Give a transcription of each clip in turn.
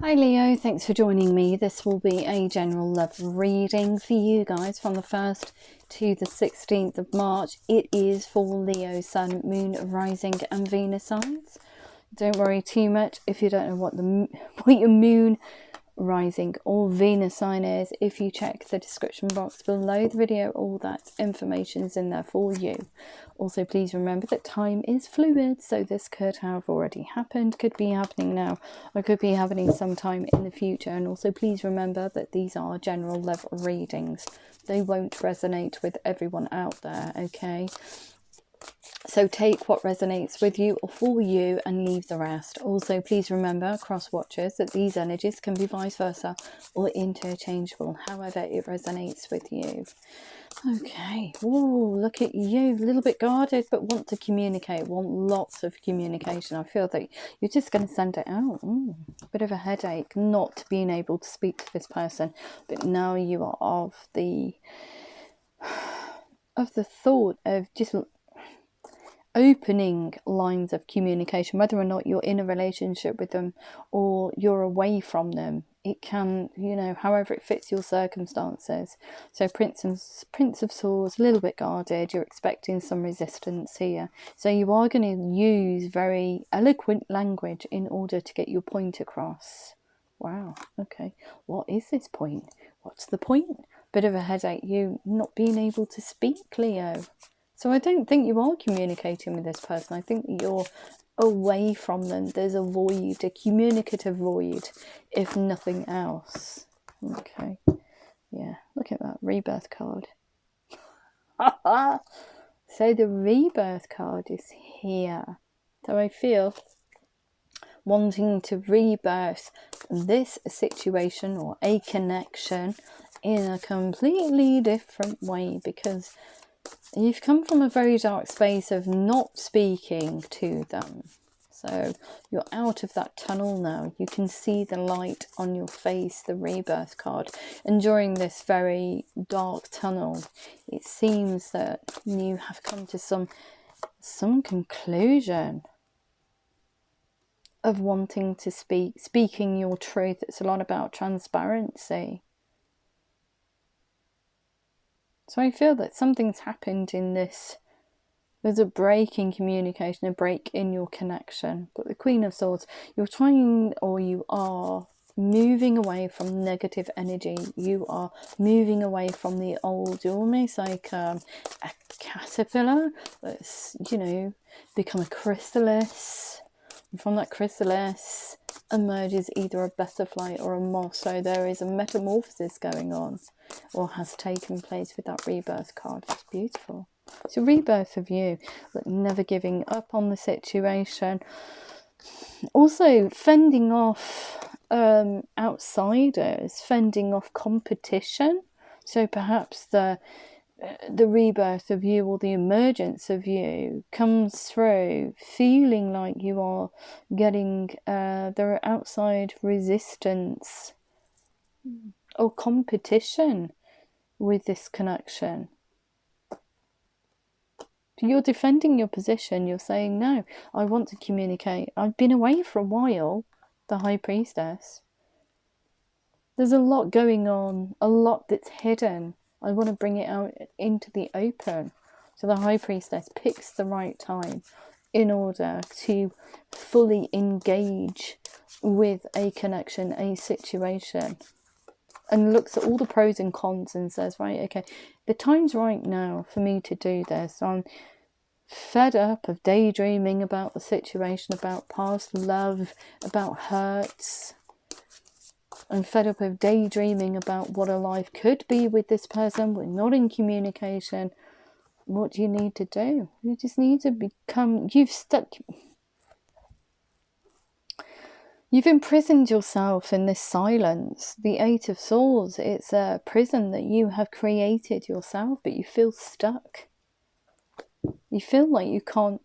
Hi Leo, thanks for joining me. This will be a general love reading for you guys from the 1st to the 16th of March. It is for Leo, Sun, Moon, Rising and Venus signs. Don't worry too much if you don't know what your Moon, Rising or Venus sign is. If you check the description box below the video, all that information is in there for you. Also, please remember that time is fluid, so this could have already happened, could be happening now, or could be happening sometime in the future. And also please remember that these are general level readings. They won't resonate with everyone out there, okay? So take what resonates with you or for you and leave the rest. Also, please remember, cross watchers, that these energies can be vice versa or interchangeable, however it resonates with you. Okay, whoa, look at you, a little bit guarded, but want to communicate, want lots of communication. I feel that you're just going to send it out. A bit of a headache not being able to speak to this person, but now you are of the thought of just opening lines of communication, whether or not you're in a relationship with them or you're away from them. It can, however it fits your circumstances. So Prince of Swords, a little bit guarded. You're expecting some resistance here. So you are going to use very eloquent language in order to get your point across. Wow, okay. What is this point? What's the point? Bit of a headache, you not being able to speak, Leo. So I don't think you are communicating with this person. I think that you're away from them. There's a void, a communicative void, if nothing else. Okay. Yeah, look at that rebirth card. So the rebirth card is here. So I feel wanting to rebirth this situation or a connection in a completely different way, because you've come from a very dark space of not speaking to them. So you're out of that tunnel now. You can see the light on your face, the rebirth card. And during this very dark tunnel, it seems that you have come to some conclusion of wanting to speaking your truth. It's a lot about transparency. So I feel that something's happened in this. There's a break in communication, a break in your connection. But the Queen of Swords, you're trying, or you are moving away from negative energy. You are moving away from the old. You're almost like a caterpillar that's, become a chrysalis. And from that chrysalis emerges either a butterfly or a moth. So there is a metamorphosis going on, or has taken place with that rebirth card. It's beautiful. It's a rebirth of you, but never giving up on the situation. Also fending off outsiders, fending off competition. So perhaps the rebirth of you, or the emergence of you, comes through feeling like you are getting there are outside resistance or competition with this connection. You're defending your position. You're saying, no, I want to communicate. I've been away for a while, the High Priestess. There's a lot going on, a lot that's hidden. I want to bring it out into the open. So the High Priestess picks the right time in order to fully engage with a connection, a situation, and looks at all the pros and cons and says, right, okay, the time's right now for me to do this. I'm fed up of daydreaming about the situation, about past love, about hurts. I'm fed up of daydreaming about what a life could be with this person. We're not in communication. What do you need to do? You just need to become, You've imprisoned yourself in this silence. The Eight of Swords, it's a prison that you have created yourself, but you feel stuck. You feel like you can't.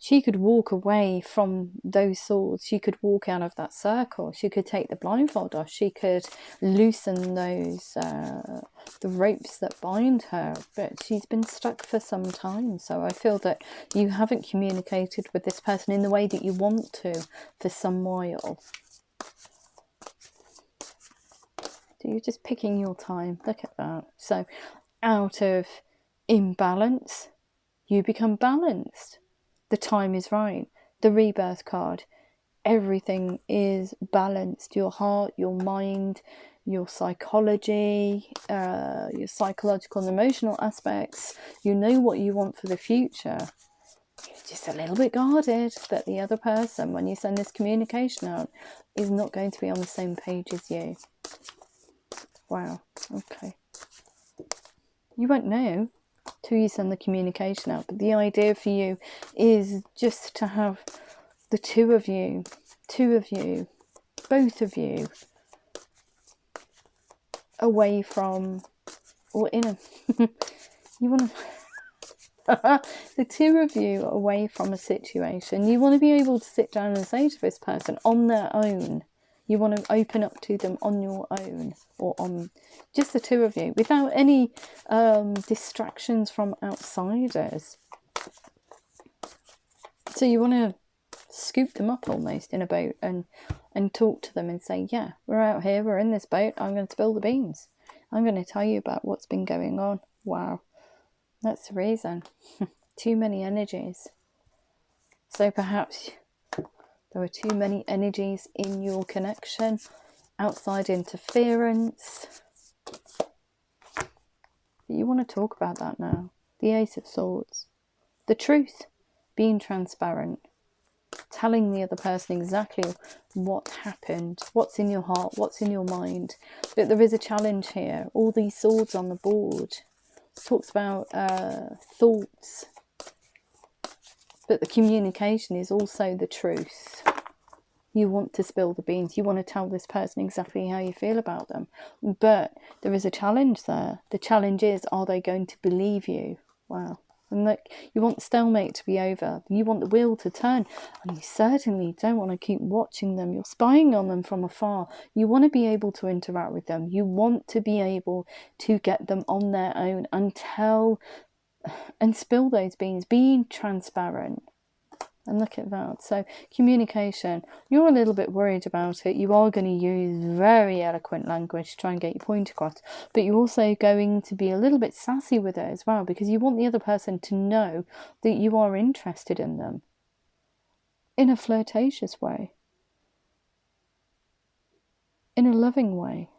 She could walk away from those swords. She could walk out of that circle. She could take the blindfold off. She could loosen those the ropes that bind her. But she's been stuck for some time. So I feel that you haven't communicated with this person in the way that you want to for some while. So you're just picking your time. Look at that. So out of imbalance, you become balanced. The time is right. The rebirth card. Everything is balanced. Your heart, your mind, your psychology, your psychological and emotional aspects. You know what you want for the future. You're just a little bit guarded that the other person, when you send this communication out, is not going to be on the same page as you. Wow. Okay. You won't know till you send the communication out, but the idea for you is just to have the two of you, both of you, away from, or in a, you want to, the two of you away from a situation. You want to be able to sit down and say to this person on their own. You want to open up to them on your own, or on just the two of you, without any distractions from outsiders. So you want to scoop them up almost in a boat and talk to them and say, yeah, we're out here, we're in this boat, I'm going to spill the beans. I'm going to tell you about what's been going on. Wow, that's the reason. Too many energies. So perhaps there were too many energies in your connection, outside interference. But you want to talk about that now. The Ace of Swords. The truth. Being transparent. Telling the other person exactly what happened, what's in your heart, what's in your mind. But there is a challenge here. All these swords on the board. It talks about thoughts. But the communication is also the truth. You want to spill the beans. You want to tell this person exactly how you feel about them. But there is a challenge there. The challenge is, are they going to believe you? Wow. And look, you want the stalemate to be over. You want the wheel to turn. And you certainly don't want to keep watching them. You're spying on them from afar. You want to be able to interact with them. You want to be able to get them on their own and tell and spill those beans. Being transparent. And look at that. So communication, you're a little bit worried about it. You are going to use very eloquent language to try and get your point across. But you're also going to be a little bit sassy with it as well, because you want the other person to know that you are interested in them in a flirtatious way, in a loving way.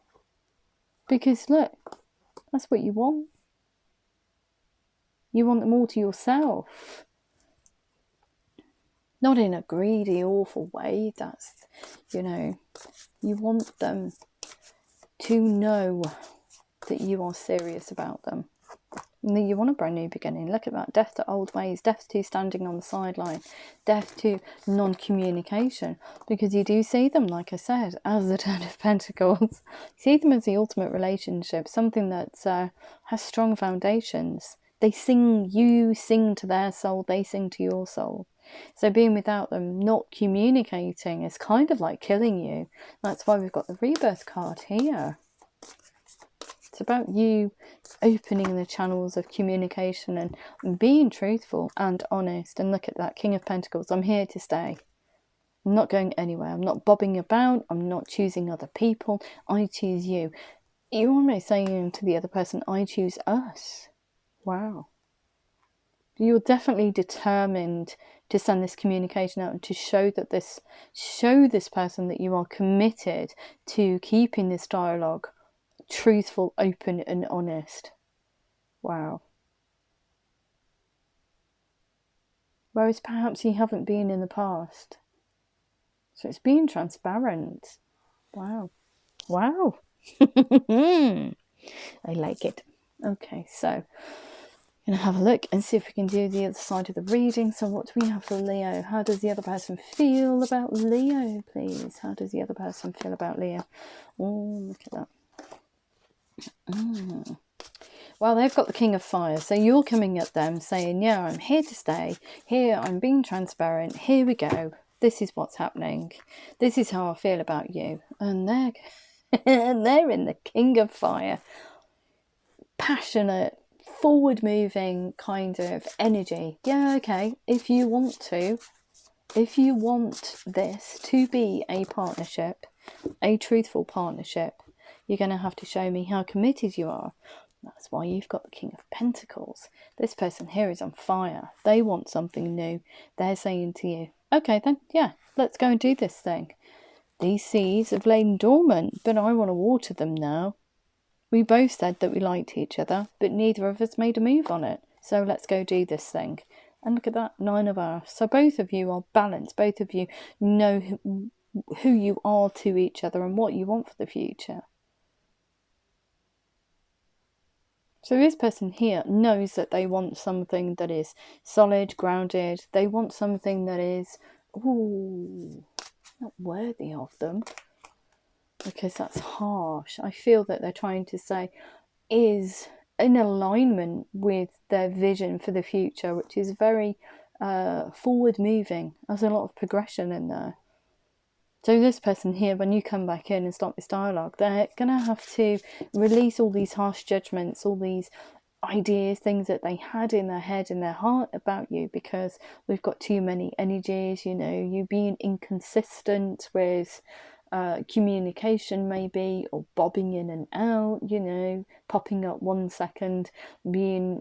Because look, that's what you want. You want them all to yourself. Not in a greedy, awful way. That's, you want them to know that you are serious about them. And that you want a brand new beginning. Look at that. Death to old ways. Death to standing on the sideline. Death to non-communication. Because you do see them, like I said, as the Ten of Pentacles. You see them as the ultimate relationship. Something that has strong foundations. You sing to their soul. They sing to your soul. So being without them, not communicating, is kind of like killing you. That's why we've got the rebirth card here. It's about you opening the channels of communication and being truthful and honest. And look at that, King of Pentacles. I'm here to stay. I'm not going anywhere. I'm not bobbing about. I'm not choosing other people. I choose you. You're almost saying to the other person, I choose us. Wow. You're definitely determined to send this communication out and to show this person that you are committed to keeping this dialogue truthful, open and honest. Wow. Whereas perhaps you haven't been in the past. So it's being transparent. Wow. Wow. I like it. Okay, so going to have a look and see if we can do the other side of the reading. So what do we have for Leo? How does the other person feel about Leo, please? How does the other person feel about Leo? Oh, look at that. Well, they've got the King of Fire. So you're coming at them saying, yeah, I'm here to stay. Here, I'm being transparent. Here we go. This is what's happening. This is how I feel about you. And they're in the King of Fire. Passionate, forward-moving kind of energy. Yeah, okay, if you want this to be a partnership, a truthful partnership, You're going to have to show me how committed you are. That's why you've got the King of Pentacles. This person here is on fire. They want something new. They're saying to you, okay then, yeah, let's go and do this thing. These seeds have lain dormant, but I want to water them now. We both said that we liked each other, but neither of us made a move on it. So let's go do this thing. And look at that, 9 of Earths. So both of you are balanced. Both of you know who you are to each other and what you want for the future. So this person here knows that they want something that is solid, grounded. They want something that is, ooh, not worthy of them. Because that's harsh. I feel that they're trying to say is in alignment with their vision for the future, which is very forward moving. There's a lot of progression in there. So this person here, when you come back in and start this dialogue, they're going to have to release all these harsh judgments, all these ideas, things that they had in their head, in their heart about you, because we've got too many energies, you know, you being inconsistent with communication maybe, or bobbing in and out, you know, popping up 1 second, being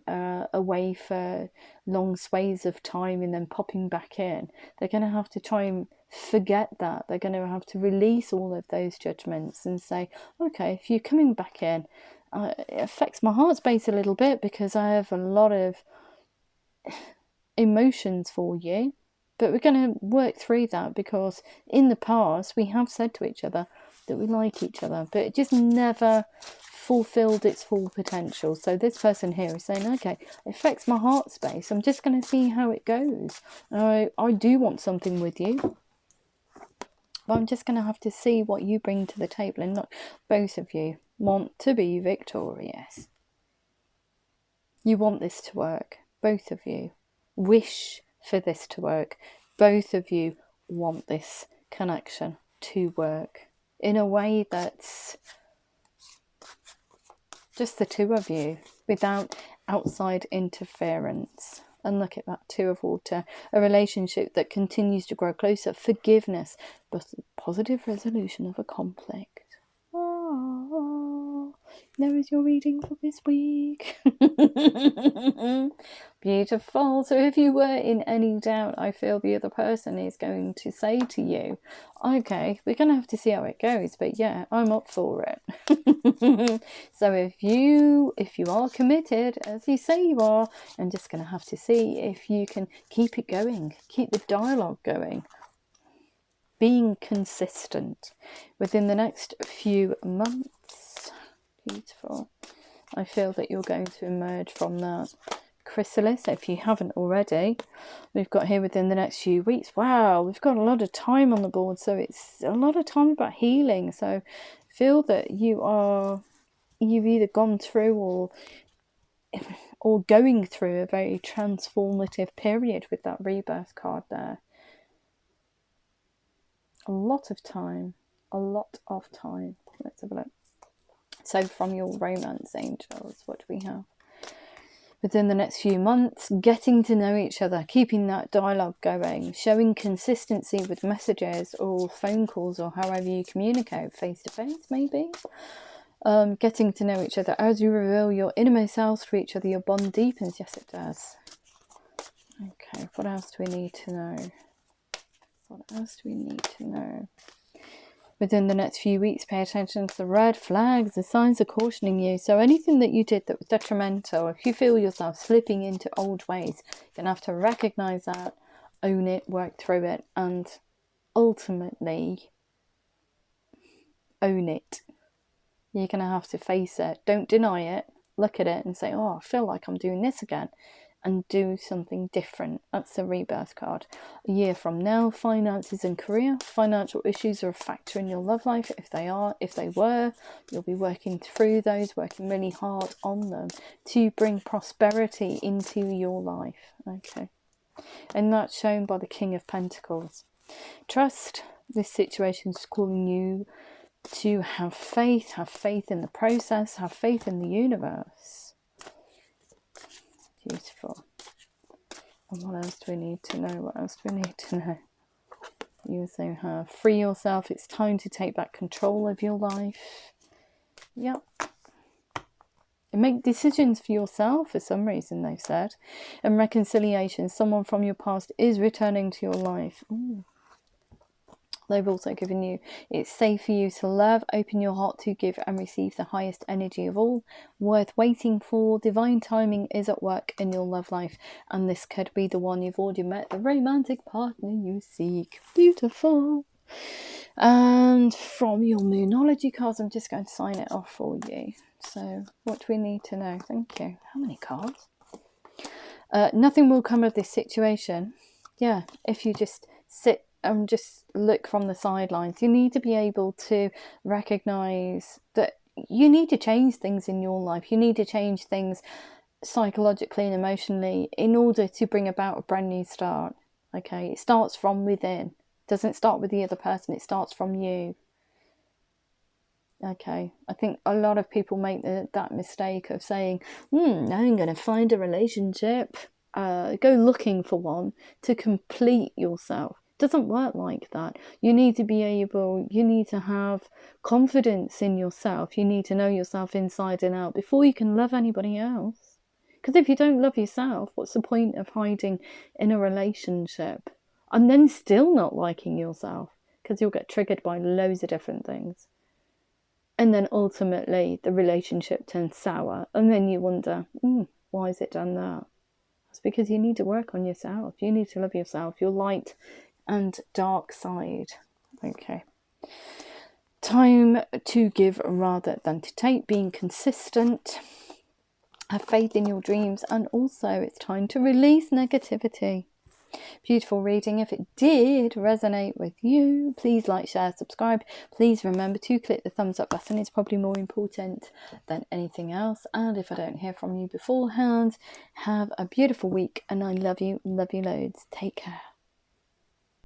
away for long swathes of time and then popping back in. They're going to have to try and forget that. They're going to have to release all of those judgments and say, okay, if you're coming back in, it affects my heart space a little bit because I have a lot of emotions for you. But we're going to work through that because in the past we have said to each other that we like each other, but it just never fulfilled its full potential. So this person here is saying, okay, it affects my heart space. I'm just going to see how it goes. I do want something with you, but I'm just going to have to see what you bring to the table. And not both of you want to be victorious. You want this to work. Both of you wish for this to work. Both of you want this connection to work in a way that's just the two of you, without outside interference. And look at that, 2 of Water, a relationship that continues to grow closer, forgiveness, but positive resolution of a conflict. Oh, there is your reading for this week. Beautiful. So if you were in any doubt, I feel the other person is going to say to you, okay, we're going to have to see how it goes, but yeah, I'm up for it. So if you are committed, as you say you are, I'm just going to have to see if you can keep it going, keep the dialogue going, being consistent within the next few months. Beautiful. I feel that you're going to emerge from that chrysalis, if you haven't already. We've got here within the next few weeks. Wow, we've got a lot of time on the board, so it's a lot of time about healing. So feel that you've either gone through or going through a very transformative period with that rebirth card there. A lot of time. Let's have a look. So from your romance angels, what do we have? Within the next few months, getting to know each other, keeping that dialogue going, showing consistency with messages or phone calls or however you communicate, face to face maybe. Getting to know each other. As you reveal your innermost selves to each other, your bond deepens. Yes, it does. Okay, what else do we need to know? Within the next few weeks, pay attention to the red flags. The signs are cautioning you. So anything that you did that was detrimental, if you feel yourself slipping into old ways, you're going to have to recognise that, own it, work through it, and ultimately own it. You're going to have to face it. Don't deny it. Look at it and say, oh, I feel like I'm doing this again. And do something different. That's the rebirth card. A year from now, finances and career. Financial issues are a factor in your love life. If they were, you'll be working through those, working really hard on them to bring prosperity into your life. Okay. And that's shown by the King of Pentacles. Trust. This situation is calling you to have faith in the process, have faith in the universe. Beautiful. And what else do we need to know? You also have free yourself. It's time to take back control of your life. Yep. And make decisions for yourself for some reason, they've said. And reconciliation. Someone from your past is returning to your life. Ooh. They've also given you, it's safe for you to love, open your heart to give and receive the highest energy of all, worth waiting for, divine timing is at work in your love life, and this could be the one you've already met, the romantic partner you seek. Beautiful. And from your Moonology cards, I'm just going to sign it off for you. So what do we need to know? Thank you. How many cards? Nothing will come of this situation. Yeah, if you just sit and just look from the sidelines. You need to be able to recognize that you need to change things in your life. You need to change things psychologically and emotionally in order to bring about a brand new start. Okay, it starts from within. It doesn't start with the other person, it starts from you. Okay, I think a lot of people make that mistake of saying, now I'm going to find a relationship, go looking for one to complete yourself. It doesn't work like that. You need to be able, you need to have confidence in yourself. You need to know yourself inside and out before you can love anybody else. Because if you don't love yourself, what's the point of hiding in a relationship and then still not liking yourself? Because you'll get triggered by loads of different things. And then ultimately the relationship turns sour. And then you wonder, why has it done that? It's because you need to work on yourself. You need to love yourself, your light and dark side. Okay. Time to give rather than to take, being consistent. Have faith in your dreams. And also it's time to release negativity. Beautiful reading. If it did resonate with you, please like, share, subscribe. Please remember to click the thumbs up button. It's probably more important than anything else. And if I don't hear from you beforehand, have a beautiful week, and I love you loads. Take care.